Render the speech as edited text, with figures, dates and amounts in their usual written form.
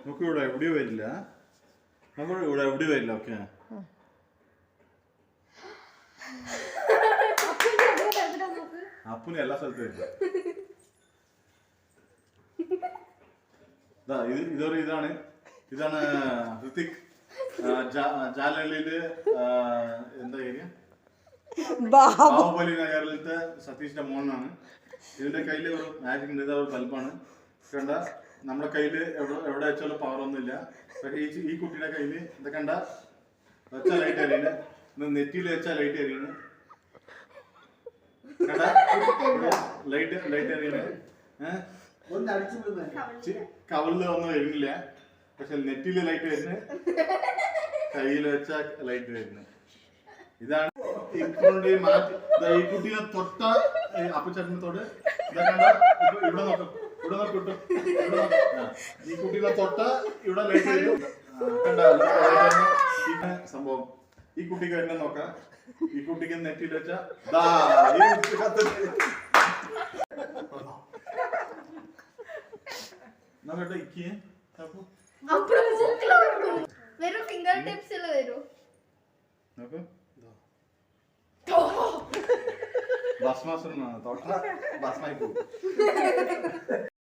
നമുക്ക് ഇവിടെ എവിടെ വരില്ല, നമ്മൾ ഇവിടെ എവിടെ വരില്ല. ഓക്കെ, അപ്പുന് എല്ലാ സ്ഥലത്തും വരില്ല. ഇതാണ് ഇതാണ് ഋത്തിക്. ജാലഹള്ളിയില് എന്താ ഏരിയ, ബാഹുബലി നഗറിലത്തെ സതീഷിന്റെ മോനാണ്. ഇതിന്റെ കയ്യില് ഒരു മാജിക് ഉണ്ട്, ഇത് ഒരു ബൾബാണ്. കണ്ട, നമ്മുടെ കയ്യില് എവിടെ വെച്ചാലും പവർ ഒന്നുമില്ല. ഈ കുട്ടിയുടെ കയ്യില് ഇത് കണ്ട വെച്ചാൽ ലൈറ്റ് എറിയുന്നു, നെറ്റിയിൽ വെച്ചാൽ ലൈറ്റ് എറിയുന്നു. കണ്ട, ലൈറ്റ് എറിയുന്നു. കവളില് ഒന്നും വരുന്നില്ല, പക്ഷെ നെറ്റില് ലൈറ്റ് വരുന്നു, കയ്യിൽ വെച്ചാൽ ലൈറ്റ് വരുന്നു. ഇതാണ് ഈ കുട്ടീനെ തൊട്ട അപ്പച്ചട്ടനത്തോട് ഇവിടെ നോക്കും, ഇവിടെ നോക്കിട്ടു, ഈ കുട്ടീനെ തൊട്ട ഇവിടെ ലൈറ്റ് വരും. സംഭവം ഈ കുട്ടിക്ക് എന്നെ നോക്കാം, ഈ കുട്ടിക്ക് നെറ്റിൽ വെച്ച നോക്കട്ടെ. ഇക്ക് ഫിംഗർ ടിപ്സിൽ വരും. നോക്കൂ, ഭസ്മാസുരനാണ് തൊട്ട ഭസ്മായി പോകും.